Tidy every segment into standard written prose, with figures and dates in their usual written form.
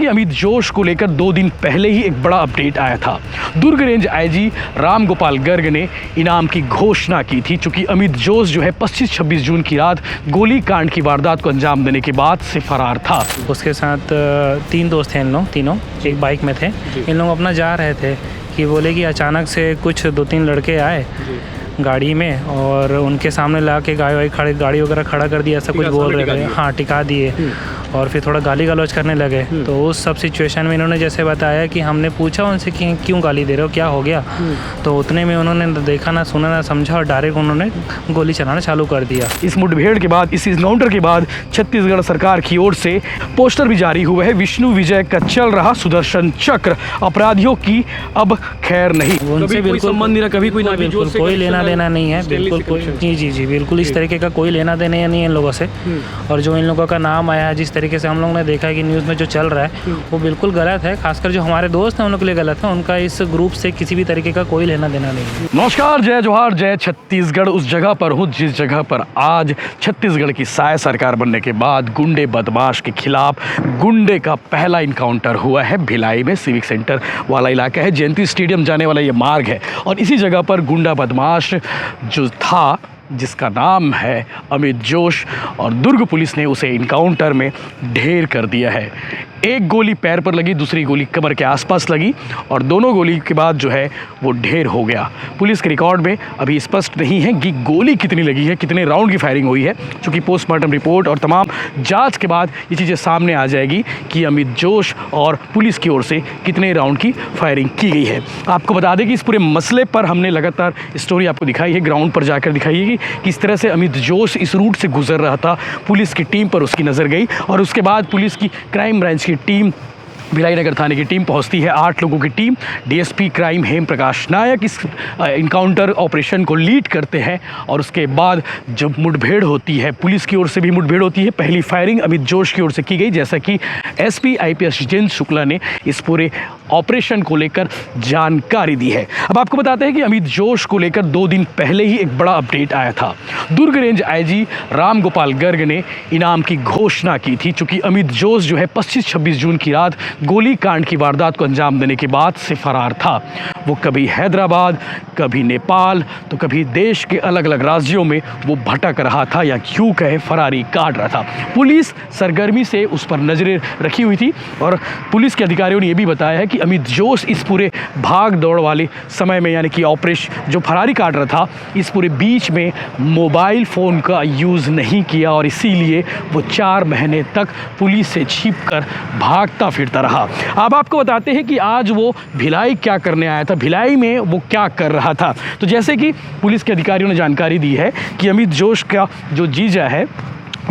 कि अमित जोश को लेकर 2 दिन पहले ही एक बड़ा अपडेट आया था। दुर्ग रेंज आईजी राम गोपाल गर्ग ने इनाम की घोषणा की थी, चूंकि अमित जोश जो है 25-26 जून की रात गोली कांड की वारदात को अंजाम देने के बाद से फरार था। उसके साथ 3 दोस्त थे, इन लोग तीनों एक बाइक में थे। इन लोग अपना जा रहे थे कि बोले कि अचानक से कुछ 2-3 लड़के आए गाड़ी में और उनके सामने ला के गाड़ी वगैरह खड़ा कर दिया, ऐसा कुछ बोल रहे थे। हाँ, टिका दिए और फिर थोड़ा गाली गलौज करने लगे। तो उस सब सिचुएशन में इन्होंने जैसे बताया कि हमने पूछा उनसे कि क्यों गाली दे रहे हो, क्या हो गया। तो उतने में उन्होंने देखा ना सुना ना समझा और डायरेक्ट उन्होंने गोली चलाना चालू कर दिया। इस मुठभेड़ के बाद, इस इनकाउंटर के बाद छत्तीसगढ़ सरकार की ओर से पोस्टर भी जारी हुए हैं। विष्णु विजय का चल रहा सुदर्शन चक्र, अपराधियों की अब खैर नहीं। उनसे बिल्कुल संबंध नहीं, कभी कोई लेना देना नहीं है, बिल्कुल कोई। जी बिल्कुल इस तरीके का कोई लेना देना नहीं है इन लोगों से। और जो इन लोगों का नाम आया है, जिस तरीके से हम लोगों ने देखा है कि न्यूज़ में जो चल रहा है वो बिल्कुल गलत है। खासकर जो हमारे दोस्त हैं उन लोगों के लिए गलत है। उनका इस ग्रुप से किसी भी तरीके का कोई लेना देना नहीं है। नमस्कार, जय जोहार, जय छत्तीसगढ़। उस जगह पर हूँ जिस जगह पर आज छत्तीसगढ़ की साय सरकार बनने के बाद गुंडे बदमाश के खिलाफ गुंडे का पहला इनकाउंटर हुआ है। भिलाई में सिविक सेंटर वाला इलाका है, जयंती स्टेडियम जाने वाला ये मार्ग है और इसी जगह पर गुंडा बदमाश जो था, जिसका नाम है अमित जोश, और दुर्ग पुलिस ने उसे इनकाउंटर में ढेर कर दिया है। एक गोली पैर पर लगी, दूसरी गोली कमर के आसपास लगी और दोनों गोली के बाद जो है वो ढेर हो गया। पुलिस के रिकॉर्ड में अभी स्पष्ट नहीं है कि गोली कितनी लगी है, कितने राउंड की फायरिंग हुई है, क्योंकि पोस्टमार्टम रिपोर्ट और तमाम जांच के बाद ये चीज़ें सामने आ जाएगी कि अमित जोश और पुलिस की ओर से कितने राउंड की फायरिंग की गई है। आपको बता दें कि इस पूरे मसले पर हमने लगातार स्टोरी आपको दिखाई है, ग्राउंड पर जाकर दिखाई है कि किस तरह से अमित जोश इस रूट से गुजर रहा था। पुलिस की टीम पर उसकी नज़र गई और उसके बाद पुलिस की क्राइम ब्रांच की टीम, भिलाई नगर थाने की टीम पहुंचती है। 8 लोगों की टीम, डीएसपी क्राइम हेम प्रकाश नायक इस इनकाउंटर ऑपरेशन को लीड करते हैं और उसके बाद जब मुठभेड़ होती है, पुलिस की ओर से भी मुठभेड़ होती है। पहली फायरिंग अमित जोश की ओर से की गई, जैसा कि एसपी आईपीएस जितेंद्र शुक्ला ने इस पूरे ऑपरेशन को लेकर जानकारी दी है। अब आपको बताते हैं कि अमित जोश को लेकर 2 दिन पहले ही एक बड़ा अपडेट आया था। दुर्ग रेंज आईजी राम गोपाल गर्ग ने इनाम की घोषणा की थी, चूंकि अमित जोश जो है 25-26 जून की रात गोली कांड की वारदात को अंजाम देने के बाद से फरार था। वो कभी हैदराबाद, कभी नेपाल, तो कभी देश के अलग अलग राज्यों में वो भटक रहा था, या क्यों कहे फरारी काट रहा था। पुलिस सरगर्मी से उस पर नजरें रखी हुई थी और पुलिस के अधिकारियों ने यह भी बताया है कि अमित जोश इस पूरे भाग दौड़ वाले समय में, यानी कि ऑपरेशन जो फरारी काट रहा था, इस पूरे बीच में मोबाइल फ़ोन का यूज़ नहीं किया और इसीलिए वो 4 महीने तक पुलिस से छिपकर भागता फिरता रहा। अब आपको बताते हैं कि आज वो भिलाई क्या करने आया था, भिलाई में वो क्या कर रहा था। तो जैसे कि पुलिस के अधिकारियों ने जानकारी दी है कि अमित जोश का जो जीजा है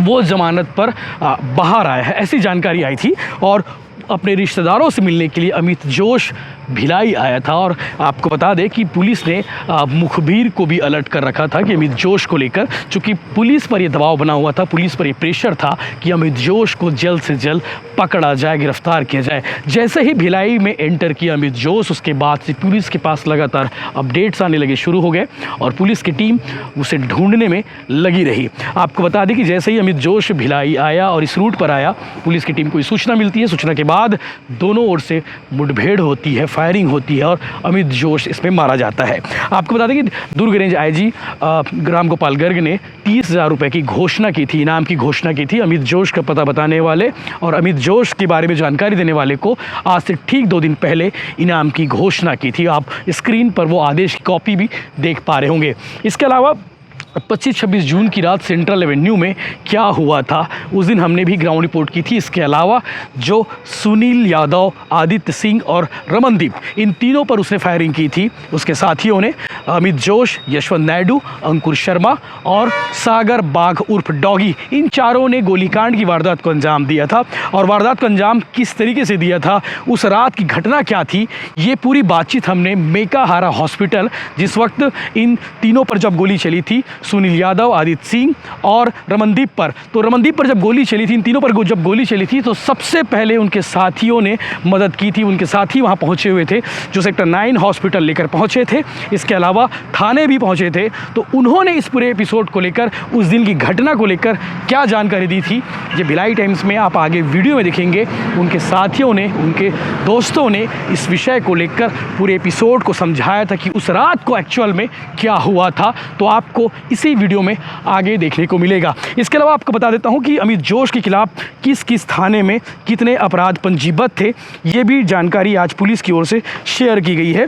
वो जमानत पर बाहर आया है, ऐसी जानकारी आई थी और अपने रिश्तेदारों से मिलने के लिए अमित जोश भिलाई आया था। और आपको बता दें कि पुलिस ने मुखबिर को भी अलर्ट कर रखा था कि अमित जोश को लेकर, चूँकि पुलिस पर यह दबाव बना हुआ था, पुलिस पर यह प्रेशर था कि अमित जोश को जल्द से जल्द पकड़ा जाए, गिरफ्तार किया जाए। जैसे ही भिलाई में एंटर किया अमित जोश, उसके बाद से पुलिस के पास लगातार अपडेट्स आने लगे, शुरू हो गए और पुलिस की टीम उसे ढूंढने में लगी रही। आपको बता दें कि जैसे ही अमित जोश भिलाई आया और इस रूट पर आया, पुलिस की टीम को सूचना मिलती है। सूचना के बाद दोनों ओर से मुठभेड़ होती है, फायरिंग होती है और अमित जोश इसमें मारा जाता है। आपको बता दें कि दुर्ग रेंज आईजी राम गोपाल गर्ग ने 30,000 रुपये की घोषणा की थी, इनाम की घोषणा की थी अमित जोश का पता बताने वाले और अमित जोश के बारे में जानकारी देने वाले को। आज से ठीक 2 दिन पहले इनाम की घोषणा की थी। आप स्क्रीन पर वो आदेश की कॉपी भी देख पा रहे होंगे। इसके अलावा 25-26 जून की रात सेंट्रल एवेन्यू में क्या हुआ था, उस दिन हमने भी ग्राउंड रिपोर्ट की थी। इसके अलावा जो सुनील यादव, आदित्य सिंह और रमनदीप, इन तीनों पर उसने फायरिंग की थी। उसके साथियों ने अमित जोश, यशवंत नायडू, अंकुर शर्मा और सागर बाघ उर्फ डॉगी, इन चारों ने गोलीकांड की वारदात को अंजाम दिया था। और वारदात को अंजाम किस तरीके से दिया था, उस रात की घटना क्या थी, ये पूरी बातचीत हमने मेकाहारा हॉस्पिटल, जिस वक्त इन तीनों पर जब गोली चली थी, सुनील यादव, आदित्य सिंह और रमनदीप पर, तो रमनदीप पर जब गोली चली थी, इन तीनों पर जब गोली चली थी, तो सबसे पहले उनके साथियों ने मदद की थी। उनके साथी वहां पहुंचे हुए थे, जो सेक्टर 9 हॉस्पिटल लेकर पहुंचे थे। इसके अलावा अलावा थाने भी पहुंचे थे। तो उन्होंने इस पूरे एपिसोड को लेकर, उस दिन की घटना को लेकर क्या जानकारी दी थी, ये भिलाई टाइम्स में आप आगे वीडियो में देखेंगे। उनके साथियों ने, उनके दोस्तों ने इस विषय को लेकर पूरे एपिसोड को समझाया था कि उस रात को एक्चुअल में क्या हुआ था। तो आपको इसी वीडियो में आगे देखने को मिलेगा। इसके अलावा आपको बता देता हूं कि अमित जोश के खिलाफ किस किस थाने में कितने अपराध पंजीबद्ध थे, ये भी जानकारी आज पुलिस की ओर से शेयर की गई है।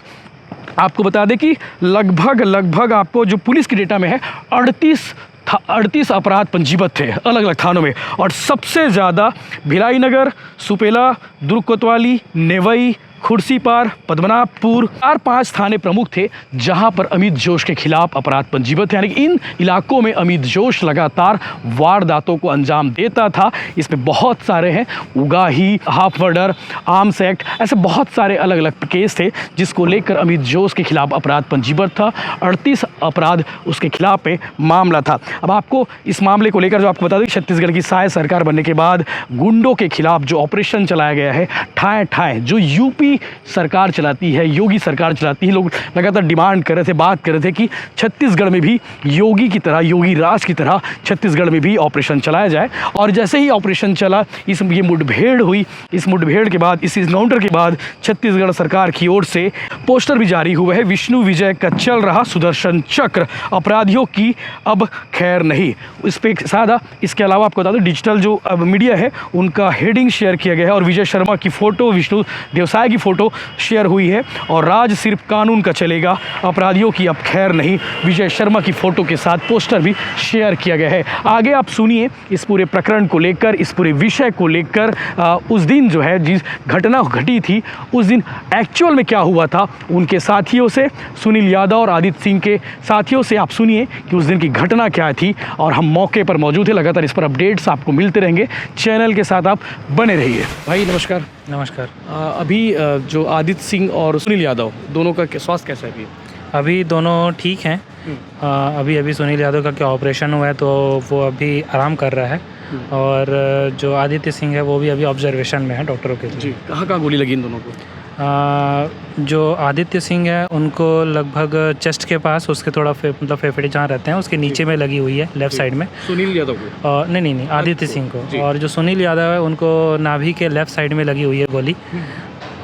आपको बता दें कि लगभग आपको जो पुलिस के डेटा में है 38 अपराध पंजीबद्ध थे अलग अलग थानों में। और सबसे ज़्यादा भिलाई नगर, सुपेला, दुर्ग कोतवाली, नेवई, खुर्सीपार, पद्मनाभपुर 4-5 थाने प्रमुख थे जहां पर अमित जोश के खिलाफ अपराध पंजीबद्ध थे। यानी कि इन इलाकों में अमित जोश लगातार वारदातों को अंजाम देता था। इसमें बहुत सारे हैं, उगाही, हाफ मर्डर, आर्म्स एक्ट, ऐसे बहुत सारे अलग अलग केस थे जिसको लेकर अमित जोश के खिलाफ अपराध पंजीबद्ध था। 38 अपराध उसके खिलाफ में मामला था। अब आपको इस मामले को लेकर जो आपको बता दें, छत्तीसगढ़ की साय सरकार बनने के बाद गुंडों के खिलाफ जो ऑपरेशन चलाया गया है, ठाए ठाए, जो यूपी सरकार चलाती है, योगी सरकार चलाती है, लोग लगातार डिमांड कर रहे थे, बात कर रहे थे कि छत्तीसगढ़ में भी योगी की तरह, योगी राज की तरह छत्तीसगढ़ में भी ऑपरेशन चलाया जाए। और जैसे ही ऑपरेशन चला, ये मुठभेड़ हुई। इस मुठभेड़ के बाद, इस इनकाउंटर के बाद छत्तीसगढ़ सरकार की ओर से पोस्टर भी जारी हुए हैं, विष्णु विजय का चल रहा सुदर्शन चक्र, अपराधियों की अब खैर नहीं। इस पर सादा, इसके अलावा आपको बता दें डिजिटल जो मीडिया है उनका हेडिंग शेयर किया गया है और विजय शर्मा की फ़ोटो, विष्णु देवसाय की फ़ोटो शेयर हुई है। और राज सिर्फ कानून का चलेगा, अपराधियों की अब खैर नहीं, विजय शर्मा की फ़ोटो के साथ पोस्टर भी शेयर किया गया है। आगे आप सुनिए इस पूरे प्रकरण को लेकर, इस पूरे विषय को लेकर, उस दिन जो है जिस घटना घटी थी उस दिन एक्चुअल में क्या हुआ था, उनके साथियों से, सुनील यादव और आदित्य सिंह के साथियों से आप सुनिए कि उस दिन की घटना क्या थी। और हम मौके पर मौजूद हैं, लगातार इस पर अपडेट्स आपको मिलते रहेंगे। चैनल के साथ आप बने रहिए। भाई नमस्कार। नमस्कार। अभी जो आदित्य सिंह और सुनील यादव दोनों का स्वास्थ्य कैसा है अभी दोनों ठीक हैं। अभी सुनील यादव का क्या ऑपरेशन हुआ है तो वो अभी आराम कर रहा है। और जो आदित्य सिंह है वो भी अभी ऑब्जर्वेशन में है डॉक्टरों के जी। कहाँ गोली लगी इन दोनों को? जो आदित्य सिंह है उनको लगभग चेस्ट के पास, उसके थोड़ा मतलब फेफड़े जहाँ रहते हैं उसके नीचे में लगी हुई है, लेफ्ट साइड में। सुनील यादव को? नहीं, आदित्य सिंह को। और जो सुनील यादव है उनको नाभि के लेफ्ट साइड में लगी हुई है गोली।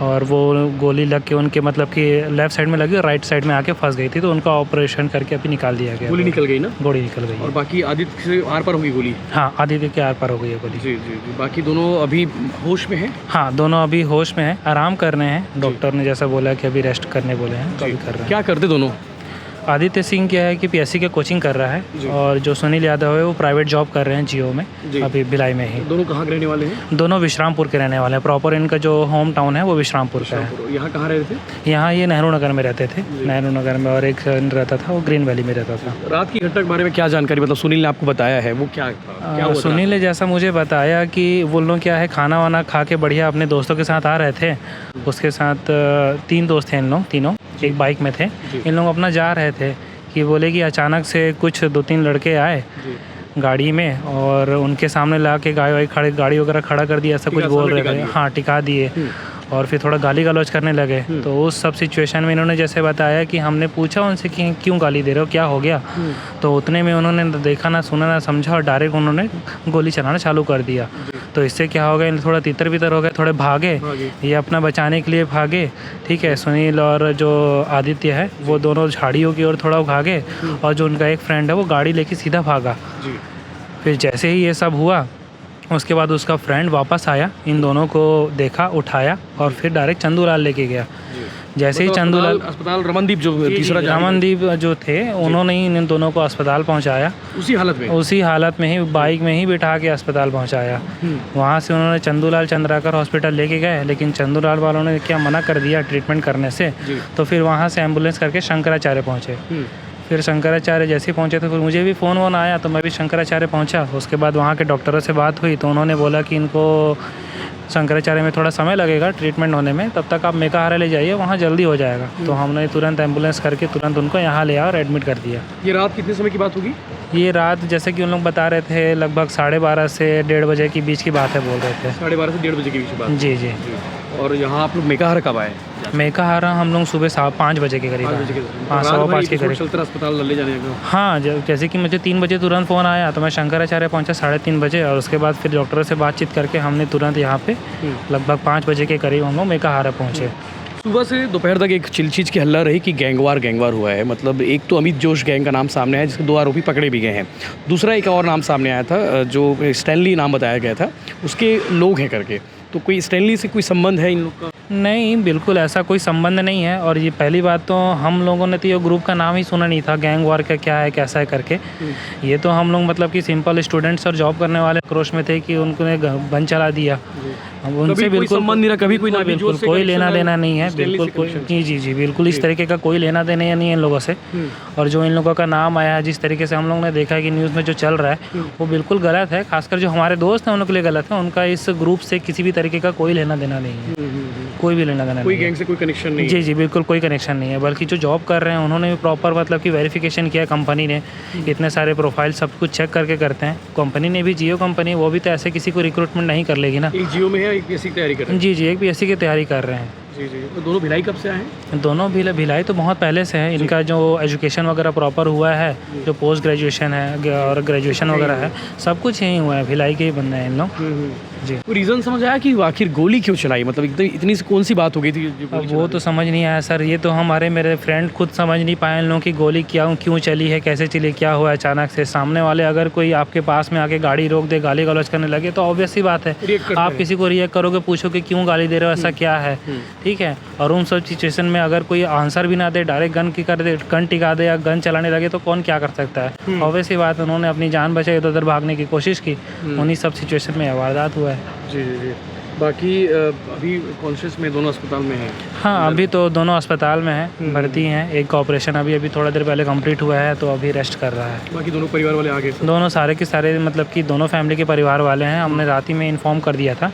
और वो गोली लग के उनके मतलब कि लेफ़्ट साइड में लगी और राइट साइड में आके फंस गई थी, तो उनका ऑपरेशन करके अभी निकाल दिया गया। गोली निकल गई ना? गोली निकल गई। और बाकी आदित्य से आर पार हो गई गोली? हाँ, आदित्य के आर पार हो गई है गोली। जी। बाकी दोनों अभी होश में हैं? हाँ, दोनों अभी होश में हैं, आराम कर रहे हैं। डॉक्टर ने जैसा बोला कि अभी रेस्ट करने बोले हैं, तो अभी कर रहे हैं। क्या करते दोनों? आदित्य सिंह क्या है कि पीएससी के कोचिंग कर रहा है और जो सुनील यादव है वो प्राइवेट जॉब कर रहे हैं जियो में, अभी भिलाई में ही। दोनों कहाँ के रहने वाले हैं? दोनों विश्रामपुर के रहने वाले हैं। प्रॉपर इनका जो होम टाउन है वो विश्रामपुर का है। यहाँ कहाँ रहते थे? यहाँ ये नेहरू नगर में रहते थे, नेहरू नगर में। और एक रहता था वो ग्रीन वैली में रहता था। रात की घटना के बारे में क्या जानकारी, मतलब सुनील ने आपको बताया है वो क्या था? सुनील ने जैसा मुझे बताया कि वो लोग क्या है खाना वाना खा के बढ़िया अपने दोस्तों के साथ आ रहे थे। उसके साथ 3 दोस्त थे इन लोग, तीनों एक बाइक में थे। इन लोग अपना जा रहे थे कि बोले कि अचानक से कुछ 2-3 लड़के आए गाड़ी में और उनके सामने ला के गाड़ी वगैरह खड़ा कर दिया, ऐसा कुछ बोल रहे थे। हाँ, टिका दिए और फिर थोड़ा गाली गलौज करने लगे। तो उस सब सिचुएशन में इन्होंने जैसे बताया कि हमने पूछा उनसे कि क्यों गाली दे रहे हो, क्या हो गया। तो उतने में उन्होंने देखा ना सुना ना समझा और डायरेक्ट उन्होंने गोली चलाना चालू कर दिया। तो इससे क्या हो गया, थोड़ा तितर बितर हो गए, थोड़े भागे, ये अपना बचाने के लिए भागे। ठीक है, सुनील और जो आदित्य है वो दोनों झाड़ियों की ओर थोड़ा भागे और जो उनका एक फ्रेंड है वो गाड़ी लेके सीधा भागा। फिर जैसे ही ये सब हुआ उसके बाद उसका फ्रेंड वापस आया, इन दोनों को देखा, उठाया और फिर डायरेक्ट चंदूलाल लेके गया। जैसे ही चंदूलाल अस्पताल, रमनदीप जो तीसरा रमनदीप जो थे उन्होंने ही इन दोनों को अस्पताल पहुंचाया। उसी हालत में ही बाइक में ही बिठा के अस्पताल पहुंचाया। वहां से उन्होंने चंदूलाल चंद्राकर हॉस्पिटल लेके गए, लेकिन चंदूलाल वालों ने क्या मना कर दिया ट्रीटमेंट करने से। तो फिर वहाँ से एम्बुलेंस करके शंकराचार्य पहुँचे। फिर शंकराचार्य जैसे ही पहुँचे तो फिर मुझे भी फ़ोन वोन आया तो मैं भी शंकराचार्य पहुँचा। उसके बाद वहाँ के डॉक्टरों से बात हुई तो उन्होंने बोला कि इनको शंकराचार्य में थोड़ा समय लगेगा ट्रीटमेंट होने में, तब तक आप मेकाहारा ले जाइए, वहाँ जल्दी हो जाएगा। तो हमने तुरंत एम्बुलेंस करके तुरंत उनको यहाँ ले आया और एडमिट कर दिया। ये रात कितने समय की बात होगी? ये रात जैसे कि उन लोग बता रहे थे लगभग 12:30 से 1:30 बजे के बीच की बात है, बोल रहे थे। 12:30 से 1:30 बजे के बीच की बात? जी। और यहाँ आप लोग मेकाहारा कब आए? मेकाहारा हम लोग सुबह 5 बजे के करीब आए। हाँ, 5:15 के करीब चलता अस्पताल ले जाने का। हाँ, जैसे कि मुझे 3 बजे तुरंत फ़ोन आया तो मैं शंकराचार्य पहुंचा 3:30 बजे, और उसके बाद फिर डॉक्टरों से बातचीत करके हमने तुरंत यहाँ पे लगभग 5 बजे के करीब हम लोग मेकाहारा पहुँचे। सुबह से दोपहर तक एक चिलचीज की हल्ला रही कि गैंगवार हुआ है। मतलब एक तो अमित जोश गैंग का नाम सामने आया जिसके 2 आरोपी पकड़े भी गए हैं। दूसरा एक और नाम सामने आया था जो स्टैनली नाम बताया गया था, उसके लोग हैं करके। तो कोई स्टैनली से कोई संबंध है इन लोग का? नहीं, बिल्कुल ऐसा कोई संबंध नहीं है। और ये पहली बात तो हम लोगों ने तो ये ग्रुप का नाम ही सुना नहीं था, गैंग वार का क्या है कैसा है करके। ये तो हम लोग मतलब कि सिंपल स्टूडेंट्स और जॉब करने वाले क्रोश में थे कि उन्होंने गन चला दिया। हम उनसे बिल्कुल संबंध नहीं रहा, कभी कोई ना बिल्कुल कोई लेना देना नहीं है, बिल्कुल कोई जी बिल्कुल इस तरीके का कोई लेना देना नहीं है इन लोगों से। और जो इन लोगों का नाम आया है, जिस तरीके से हम लोग ने देखा है कि न्यूज़ में जो चल रहा है वो बिल्कुल गलत है। खासकर जो हमारे दोस्त हैं उनके लिए गलत है। उनका इस ग्रुप से किसी भी तरीके का कोई लेना देना नहीं है, कोई भी लेना देना कोई नहीं है। गैंग से कोई कनेक्शन नहीं? जी बिल्कुल कोई कनेक्शन नहीं है। बल्कि जो जॉब कर रहे हैं उन्होंने भी प्रॉपर मतलब कि वेरिफिकेशन किया कंपनी ने, इतने सारे प्रोफाइल सब कुछ चेक करके करते हैं। कंपनी ने भी जियो कंपनी, वो भी तो ऐसे किसी को रिक्रूटमेंट नहीं कर लेगी ना। एक जियो में है, एक पीएससी की तैयारी कर रहे हैं। जी एक पीएससी की तैयारी कर रहे हैं। जी। तो दोनों भिलाई कब से आए हैं? दोनों भिलाई तो बहुत पहले से है। इनका जो एजुकेशन वगैरह प्रॉपर हुआ है, जो पोस्ट ग्रेजुएशन है और ग्रेजुएशन वगैरह है, सब कुछ यहीं हुआ है। भिलाई के ही बंदे हैं इन लोग। जी। तो रीज़न समझ आया कि आखिर गोली क्यों चलाई? मतलब इतनी कौन सी बात हो गई थी? अब वो तो समझ नहीं आया सर। ये तो मेरे फ्रेंड खुद समझ नहीं पाए इन लोगों की गोली क्यों चली है, कैसे चली, क्या हुआ अचानक से। सामने वाले अगर कोई आपके पास में आके गाड़ी रोक दे, गाली गलौज करने लगे तो ऑब्वियस सी बात है आप किसी को रिएक्ट करोगे, पूछोगे क्यों गाली दे रहे हो, ऐसा क्या है, ठीक है। और उन सब सिचुएशन में अगर कोई आंसर भी ना दे, डायरेक्ट गन टिका दे या गन चलाने लगे तो कौन क्या कर सकता है। ऑब्वियस सी बात, उन्होंने अपनी जान बचाई, इधर उधर भागने की कोशिश की, उन्हीं सब सिचुएशन में वारदात हुआ है। जी। बाकी अभी कॉन्शियस में दोनों अस्पताल में हैं? हाँ, अभी तो दोनों अस्पताल में हैं, भर्ती हैं। एक का ऑपरेशन अभी थोड़ा देर पहले कंप्लीट हुआ है, तो अभी रेस्ट कर रहा है। बाकी दोनों परिवार वाले आ गए? दोनों सारे के सारे मतलब कि दोनों फैमिली के परिवार वाले हैं। हमने रात ही में इन्फॉर्म कर दिया था,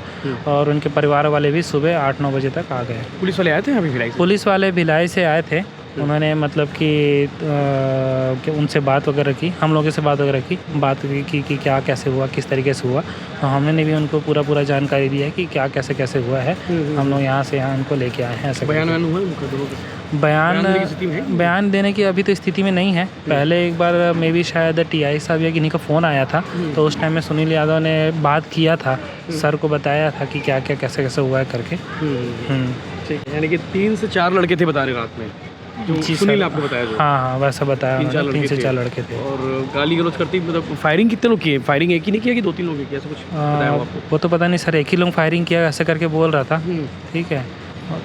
और उनके परिवार वाले भी सुबह 8-9 बजे तक आ गए। पुलिस वाले आए थे अभी भिलाई से? पुलिस वाले भिलाई से आए थे। उन्होंने मतलब कि उनसे बात वगैरह की, हम लोगों से बात वगैरह की, बात की कि क्या कैसे हुआ, किस तरीके से हुआ। तो हमने भी उनको पूरा जानकारी दिया कि क्या कैसे हुआ है। हम लोग यहाँ से उनको लेके आए हैं। ऐसे बयान हुआ उनका दोनों का? बयान देने की अभी तो स्थिति में नहीं है। पहले एक बार मे भी शायद टीआई साहब या किन्हीं का फ़ोन आया था, तो उस टाइम में सुनील यादव ने बात किया था, सर को बताया था कि क्या कैसे हुआ है करके। ठीक है, यानी कि 3 से 4 लड़के थे बता रहे रात में जो सुनील आपको बताया? जो हाँ वैसा बताया। 3 से 4 लड़के थे। और गाली गलौज करती, मतलब फायरिंग कितने लोग किए? फायरिंग एक ही नहीं किया कि 2-3 लोग किया, ऐसा कुछ बताया आपको? वो तो पता नहीं सर, एक ही लोग फायरिंग किया ऐसे करके बोल रहा था। ठीक है,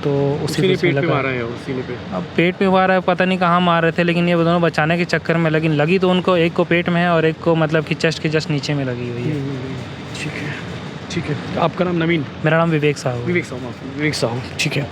तो उसी ने पेट पे मारा है? उसी ने अब पेट में मारा है, पता नहीं कहाँ मार रहे थे, लेकिन ये दोनों बचाने के चक्कर में लगी तो उनको एक को पेट में है और एक को मतलब कि चेस्ट के जस्ट नीचे में लगी हुई है। ठीक है। आपका नाम? नवीन? मेरा नाम विवेक साहू। ठीक है।